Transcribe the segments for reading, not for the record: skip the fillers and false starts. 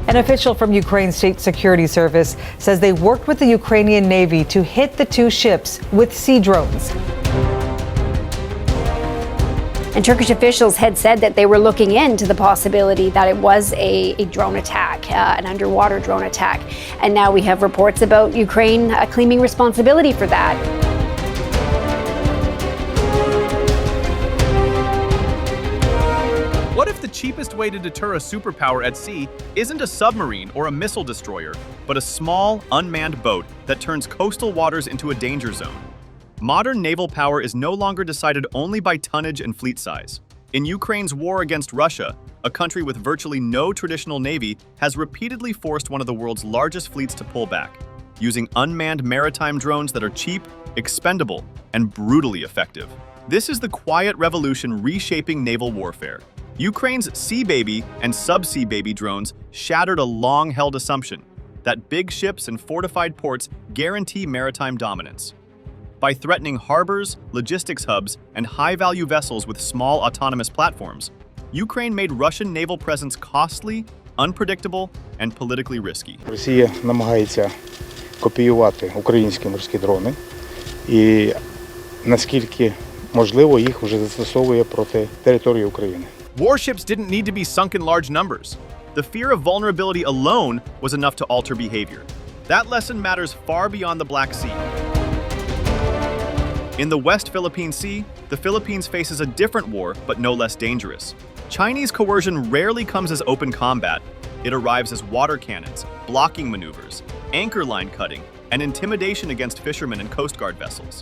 An official from Ukraine's State Security Service says they worked with the Ukrainian Navy to hit the two ships with sea drones. And Turkish officials had said that they were looking into the possibility that it was a drone attack, an underwater drone attack. And now we have reports about Ukraine claiming responsibility for that. What if the cheapest way to deter a superpower at sea isn't a submarine or a missile destroyer, but a small, unmanned boat that turns coastal waters into a danger zone? Modern naval power is no longer decided only by tonnage and fleet size. In Ukraine's war against Russia, a country with virtually no traditional navy has repeatedly forced one of the world's largest fleets to pull back, using unmanned maritime drones that are cheap, expendable, and brutally effective. This is the quiet revolution reshaping naval warfare. Ukraine's Sea Baby and Sub-Sea Baby drones shattered a long-held assumption that big ships and fortified ports guarantee maritime dominance. By threatening harbors, logistics hubs, and high-value vessels with small autonomous platforms, Ukraine made Russian naval presence costly, unpredictable, and politically risky. Росія намагається копіювати українські морські дрони і наскільки можливо їх вже застосовує проти території України. Warships didn't need to be sunk in large numbers. The fear of vulnerability alone was enough to alter behavior. That lesson matters far beyond the Black Sea. In the West Philippine Sea, the Philippines faces a different war, but no less dangerous. Chinese coercion rarely comes as open combat. It arrives as water cannons, blocking maneuvers, anchor line cutting, and intimidation against fishermen and Coast Guard vessels.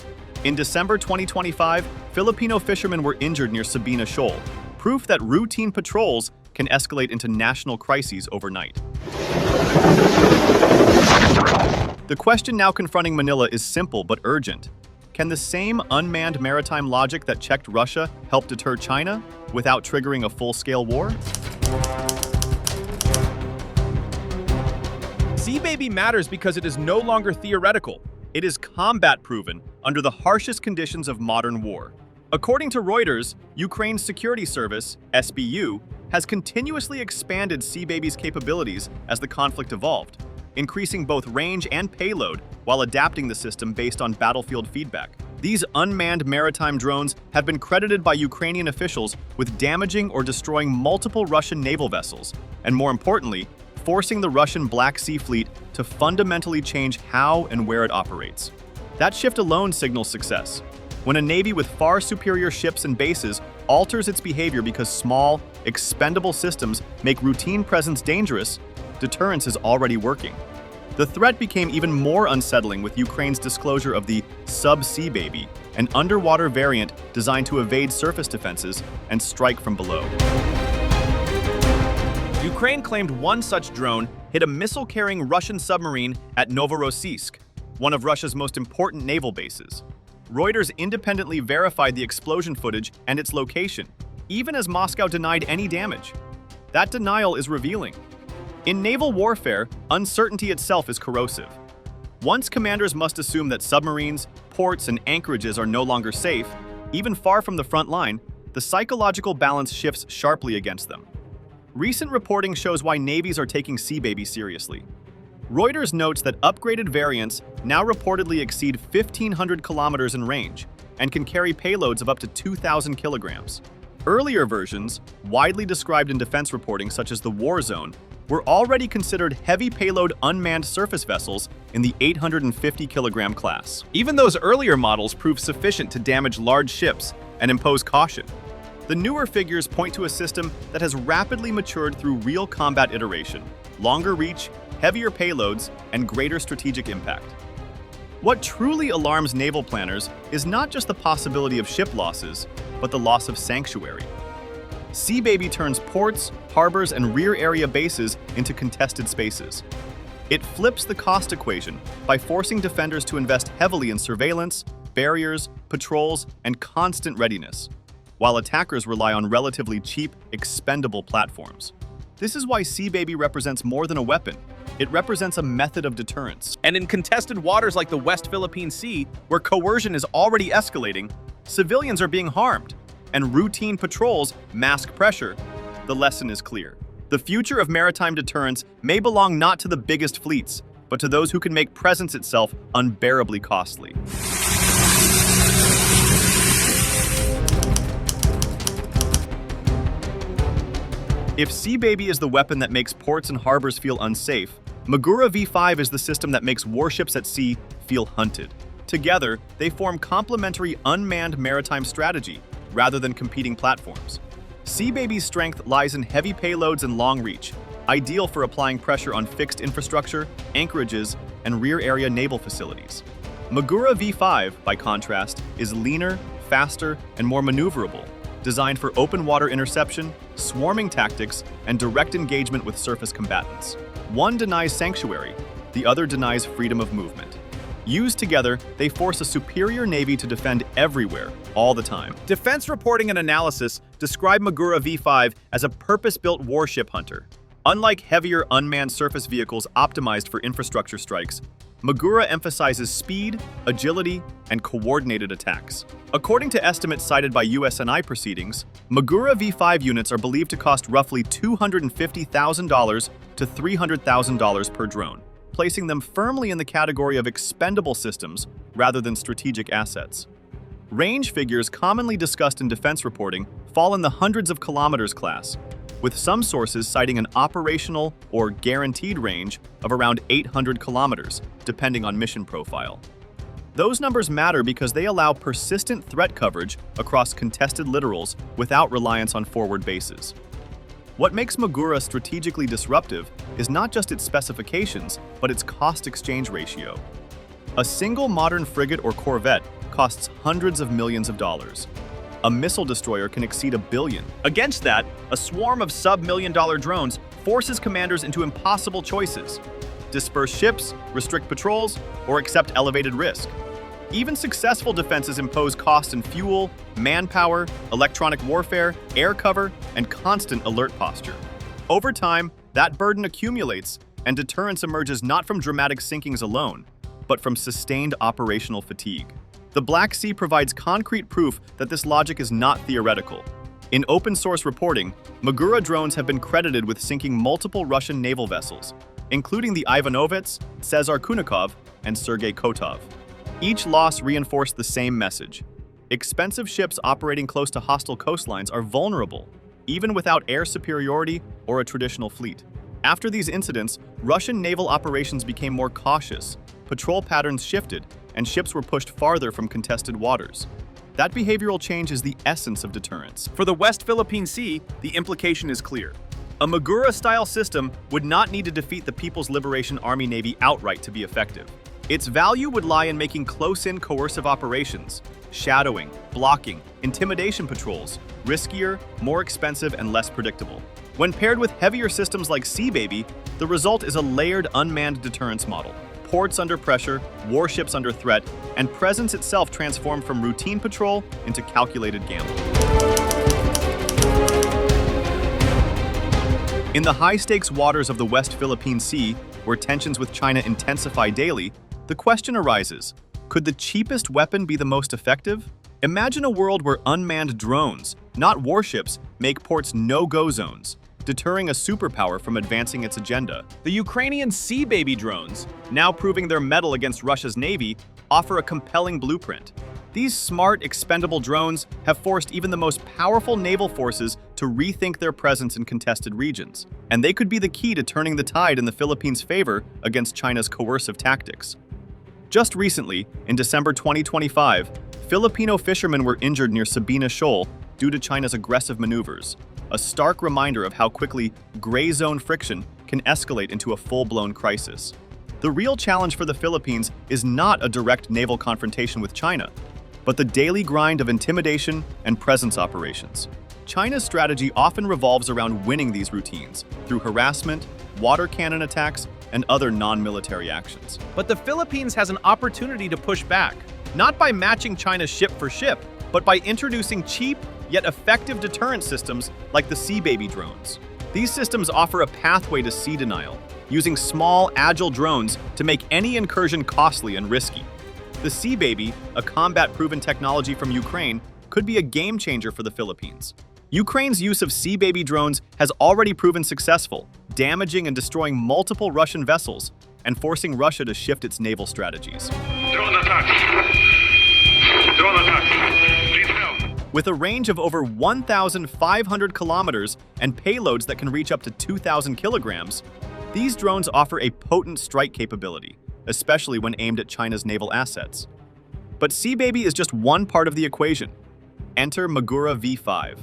In December 2025, Filipino fishermen were injured near Sabina Shoal, proof that routine patrols can escalate into national crises overnight. The question now confronting Manila is simple but urgent. Can the same unmanned maritime logic that checked Russia help deter China without triggering a full-scale war? Sea Baby matters because it is no longer theoretical. It is combat-proven under the harshest conditions of modern war. According to Reuters, Ukraine's security service, SBU, has continuously expanded Sea Baby's capabilities as the conflict evolved, increasing both range and payload while adapting the system based on battlefield feedback. These unmanned maritime drones have been credited by Ukrainian officials with damaging or destroying multiple Russian naval vessels, and more importantly, forcing the Russian Black Sea Fleet to fundamentally change how and where it operates. That shift alone signals success. When a navy with far superior ships and bases alters its behavior because small, expendable systems make routine presence dangerous, deterrence is already working. The threat became even more unsettling with Ukraine's disclosure of the Sub-Sea Baby, an underwater variant designed to evade surface defenses and strike from below. Ukraine claimed one such drone hit a missile-carrying Russian submarine at Novorossiysk, one of Russia's most important naval bases. Reuters independently verified the explosion footage and its location, even as Moscow denied any damage. That denial is revealing. In naval warfare, uncertainty itself is corrosive. Once commanders must assume that submarines, ports, and anchorages are no longer safe, even far from the front line, the psychological balance shifts sharply against them. Recent reporting shows why navies are taking Sea Baby seriously. Reuters notes that upgraded variants now reportedly exceed 1,500 kilometers in range and can carry payloads of up to 2,000 kilograms. Earlier versions, widely described in defense reporting such as the War Zone, were already considered heavy payload unmanned surface vessels in the 850-kilogram class. Even those earlier models proved sufficient to damage large ships and impose caution. The newer figures point to a system that has rapidly matured through real combat iteration, longer reach, heavier payloads, and greater strategic impact. What truly alarms naval planners is not just the possibility of ship losses, but the loss of sanctuary. Sea Baby turns ports, harbors, and rear area bases into contested spaces. It flips the cost equation by forcing defenders to invest heavily in surveillance, barriers, patrols, and constant readiness, while attackers rely on relatively cheap, expendable platforms. This is why Sea Baby represents more than a weapon. It represents a method of deterrence. And in contested waters like the West Philippine Sea, where coercion is already escalating, civilians are being harmed, and routine patrols mask pressure, the lesson is clear. The future of maritime deterrence may belong not to the biggest fleets, but to those who can make presence itself unbearably costly. If Sea Baby is the weapon that makes ports and harbors feel unsafe, MAGURA V5 is the system that makes warships at sea feel hunted. Together, they form complementary unmanned maritime strategy rather than competing platforms. Sea Baby's strength lies in heavy payloads and long reach, ideal for applying pressure on fixed infrastructure, anchorages, and rear-area naval facilities. MAGURA V5, by contrast, is leaner, faster, and more maneuverable, designed for open water interception, swarming tactics, and direct engagement with surface combatants. One denies sanctuary, the other denies freedom of movement. Used together, they force a superior navy to defend everywhere, all the time. Defense reporting and analysis describe MAGURA V5 as a purpose-built warship hunter. Unlike heavier unmanned surface vehicles optimized for infrastructure strikes, MAGURA emphasizes speed, agility, and coordinated attacks. According to estimates cited by USNI proceedings, MAGURA V5 units are believed to cost roughly $250,000 to $300,000 per drone, placing them firmly in the category of expendable systems rather than strategic assets. Range figures commonly discussed in defense reporting fall in the hundreds of kilometers class, with some sources citing an operational or guaranteed range of around 800 kilometers, depending on mission profile. Those numbers matter because they allow persistent threat coverage across contested littorals without reliance on forward bases. What makes MAGURA strategically disruptive is not just its specifications, but its cost-exchange ratio. A single modern frigate or corvette costs hundreds of millions of dollars. A missile destroyer can exceed $1 billion. Against that, a swarm of sub-million-dollar drones forces commanders into impossible choices: disperse ships, restrict patrols, or accept elevated risk. Even successful defenses impose costs in fuel, manpower, electronic warfare, air cover, and constant alert posture. Over time, that burden accumulates, and deterrence emerges not from dramatic sinkings alone, but from sustained operational fatigue. The Black Sea provides concrete proof that this logic is not theoretical. In open-source reporting, MAGURA drones have been credited with sinking multiple Russian naval vessels, including the Ivanovets, Cesar Kunikov, and Sergei Kotov. Each loss reinforced the same message: expensive ships operating close to hostile coastlines are vulnerable, even without air superiority or a traditional fleet. After these incidents, Russian naval operations became more cautious, patrol patterns shifted, and ships were pushed farther from contested waters. That behavioral change is the essence of deterrence. For the West Philippine Sea, the implication is clear. A MAGURA-style system would not need to defeat the People's Liberation Army Navy outright to be effective. Its value would lie in making close-in coercive operations, shadowing, blocking, intimidation patrols, riskier, more expensive, and less predictable. When paired with heavier systems like Sea Baby, the result is a layered unmanned deterrence model. Ports under pressure, warships under threat, and presence itself transformed from routine patrol into calculated gamble. In the high-stakes waters of the West Philippine Sea, where tensions with China intensify daily, the question arises: could the cheapest weapon be the most effective? Imagine a world where unmanned drones, not warships, make ports no-go zones, deterring a superpower from advancing its agenda. The Ukrainian Sea Baby drones, now proving their mettle against Russia's navy, offer a compelling blueprint. These smart, expendable drones have forced even the most powerful naval forces to rethink their presence in contested regions, and they could be the key to turning the tide in the Philippines' favor against China's coercive tactics. Just recently, in December 2025, Filipino fishermen were injured near Sabina Shoal due to China's aggressive maneuvers, a stark reminder of how quickly gray zone friction can escalate into a full-blown crisis. The real challenge for the Philippines is not a direct naval confrontation with China, but the daily grind of intimidation and presence operations. China's strategy often revolves around winning these routines through harassment, water cannon attacks, and other non-military actions. But the Philippines has an opportunity to push back, not by matching China's ship for ship, but by introducing cheap yet effective deterrent systems like the Sea Baby drones. These systems offer a pathway to sea denial, using small, agile drones to make any incursion costly and risky. The Sea Baby, a combat-proven technology from Ukraine, could be a game changer for the Philippines. Ukraine's use of Sea Baby drones has already proven successful, damaging and destroying multiple Russian vessels and forcing Russia to shift its naval strategies. Drone attack! Drone attack! Please help! With a range of over 1,500 kilometers and payloads that can reach up to 2,000 kilograms, these drones offer a potent strike capability, especially when aimed at China's naval assets. But Sea Baby is just one part of the equation. Enter MAGURA V5,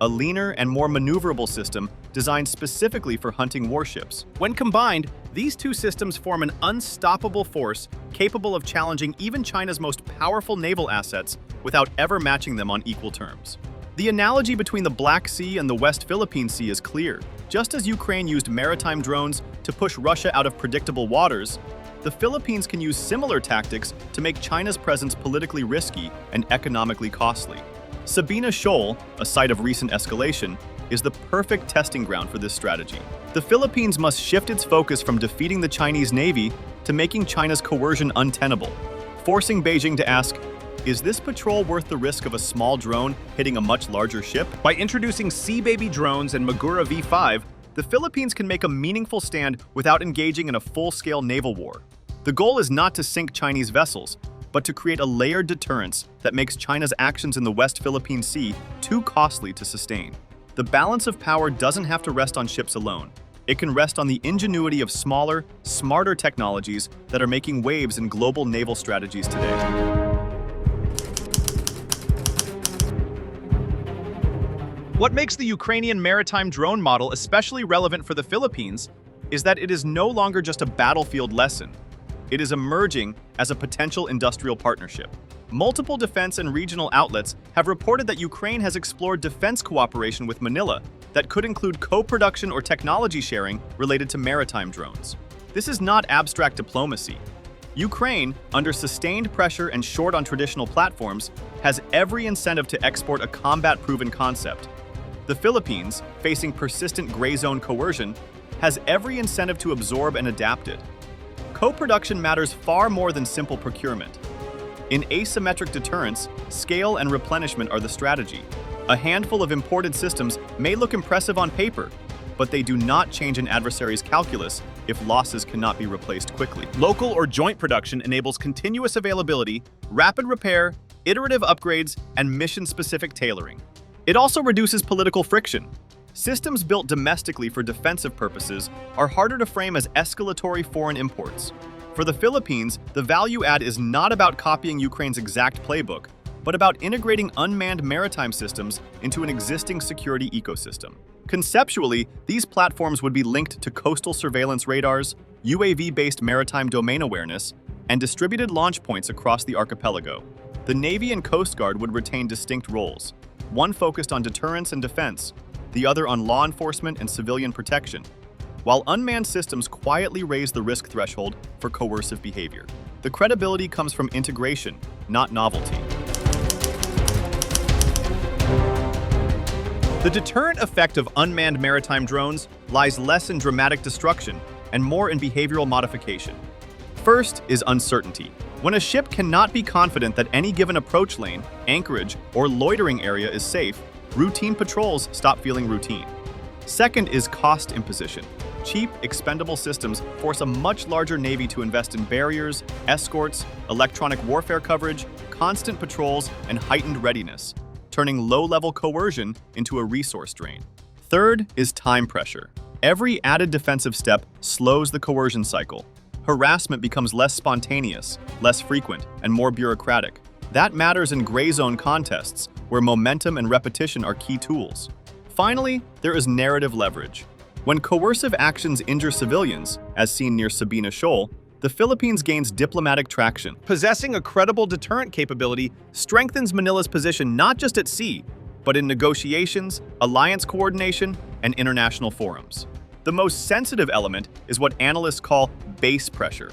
a leaner and more maneuverable system designed specifically for hunting warships. When combined, these two systems form an unstoppable force capable of challenging even China's most powerful naval assets without ever matching them on equal terms. The analogy between the Black Sea and the West Philippine Sea is clear. Just as Ukraine used maritime drones to push Russia out of predictable waters, the Philippines can use similar tactics to make China's presence politically risky and economically costly. Sabina Shoal, a site of recent escalation, is the perfect testing ground for this strategy. The Philippines must shift its focus from defeating the Chinese Navy to making China's coercion untenable, forcing Beijing to ask, is this patrol worth the risk of a small drone hitting a much larger ship? By introducing Sea Baby drones and MAGURA V5, the Philippines can make a meaningful stand without engaging in a full-scale naval war. The goal is not to sink Chinese vessels, but to create a layered deterrence that makes China's actions in the West Philippine Sea too costly to sustain. The balance of power doesn't have to rest on ships alone. It can rest on the ingenuity of smaller, smarter technologies that are making waves in global naval strategies today. What makes the Ukrainian maritime drone model especially relevant for the Philippines is that it is no longer just a battlefield lesson. It is emerging as a potential industrial partnership. Multiple defense and regional outlets have reported that Ukraine has explored defense cooperation with Manila that could include co-production or technology sharing related to maritime drones. This is not abstract diplomacy. Ukraine, under sustained pressure and short on traditional platforms, has every incentive to export a combat-proven concept. The Philippines, facing persistent gray zone coercion, has every incentive to absorb and adapt it. Co-production matters far more than simple procurement. In asymmetric deterrence, scale and replenishment are the strategy. A handful of imported systems may look impressive on paper, but they do not change an adversary's calculus if losses cannot be replaced quickly. Local or joint production enables continuous availability, rapid repair, iterative upgrades, and mission-specific tailoring. It also reduces political friction. Systems built domestically for defensive purposes are harder to frame as escalatory foreign imports. For the Philippines, the value add is not about copying Ukraine's exact playbook, but about integrating unmanned maritime systems into an existing security ecosystem. Conceptually, these platforms would be linked to coastal surveillance radars, UAV-based maritime domain awareness, and distributed launch points across the archipelago. The Navy and Coast Guard would retain distinct roles, one focused on deterrence and defense, the other on law enforcement and civilian protection, while unmanned systems quietly raise the risk threshold for coercive behavior. The credibility comes from integration, not novelty. The deterrent effect of unmanned maritime drones lies less in dramatic destruction and more in behavioral modification. First is uncertainty. When a ship cannot be confident that any given approach lane, anchorage, or loitering area is safe, routine patrols stop feeling routine. Second is cost imposition. Cheap, expendable systems force a much larger Navy to invest in barriers, escorts, electronic warfare coverage, constant patrols, and heightened readiness, turning low-level coercion into a resource drain. Third is time pressure. Every added defensive step slows the coercion cycle. Harassment becomes less spontaneous, less frequent, and more bureaucratic. That matters in gray zone contests, where momentum and repetition are key tools. Finally, there is narrative leverage. When coercive actions injure civilians, as seen near Sabina Shoal, the Philippines gains diplomatic traction. Possessing a credible deterrent capability strengthens Manila's position not just at sea, but in negotiations, alliance coordination, and international forums. The most sensitive element is what analysts call base pressure.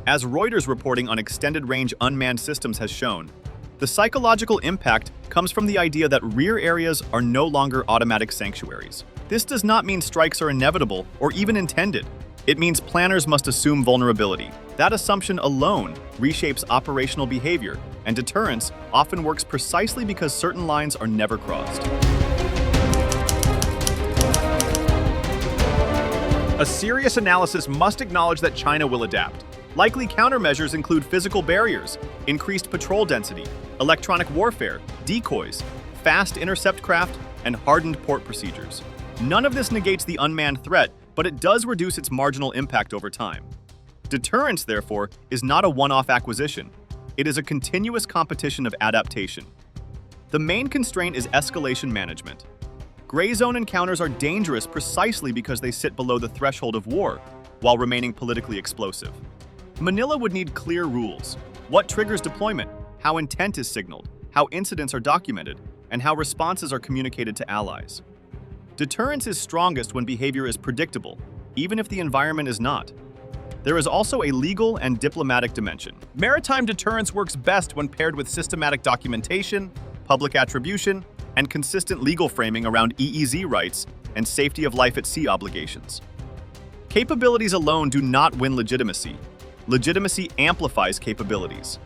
As Reuters reporting on extended-range unmanned systems has shown, the psychological impact comes from the idea that rear areas are no longer automatic sanctuaries. This does not mean strikes are inevitable or even intended. It means planners must assume vulnerability. That assumption alone reshapes operational behavior, and deterrence often works precisely because certain lines are never crossed. A serious analysis must acknowledge that China will adapt. Likely countermeasures include physical barriers, increased patrol density, electronic warfare, decoys, fast intercept craft, and hardened port procedures. None of this negates the unmanned threat, but it does reduce its marginal impact over time. Deterrence, therefore, is not a one-off acquisition. It is a continuous competition of adaptation. The main constraint is escalation management. Gray zone encounters are dangerous precisely because they sit below the threshold of war, while remaining politically explosive. Manila would need clear rules: what triggers deployment, how intent is signaled, how incidents are documented, and how responses are communicated to allies. Deterrence is strongest when behavior is predictable, even if the environment is not. There is also a legal and diplomatic dimension. Maritime deterrence works best when paired with systematic documentation, public attribution, and consistent legal framing around EEZ rights and safety of life at sea obligations. Capabilities alone do not win legitimacy. Legitimacy amplifies capabilities.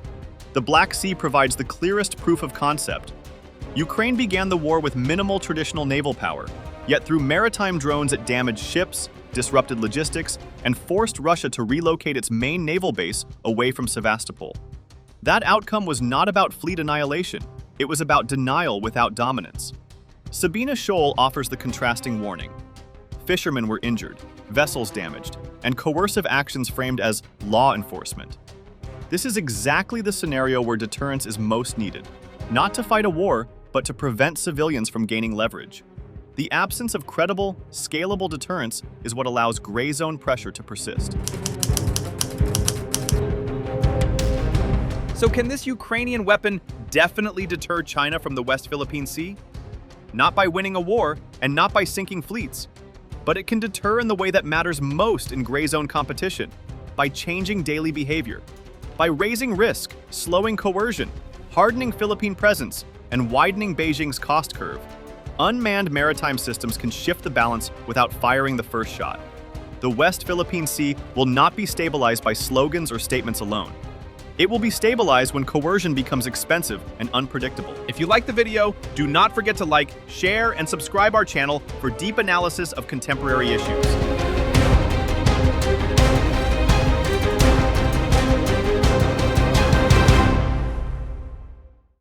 The Black Sea provides the clearest proof of concept. Ukraine began the war with minimal traditional naval power, yet through maritime drones it damaged ships, disrupted logistics, and forced Russia to relocate its main naval base away from Sevastopol. That outcome was not about fleet annihilation, it was about denial without dominance. Sabina Shoal offers the contrasting warning. Fishermen were injured, vessels damaged, and coercive actions framed as law enforcement. This is exactly the scenario where deterrence is most needed, not to fight a war, but to prevent civilians from gaining leverage. The absence of credible, scalable deterrence is what allows gray zone pressure to persist. So can this Ukrainian weapon definitely deter China from the West Philippine Sea? Not by winning a war and not by sinking fleets, but it can deter in the way that matters most in gray zone competition, by changing daily behavior, by raising risk, slowing coercion, hardening Philippine presence, and widening Beijing's cost curve. Unmanned maritime systems can shift the balance without firing the first shot. The West Philippine Sea will not be stabilized by slogans or statements alone. It will be stabilized when coercion becomes expensive and unpredictable. If you like the video, do not forget to like, share, and subscribe our channel for deep analysis of contemporary issues.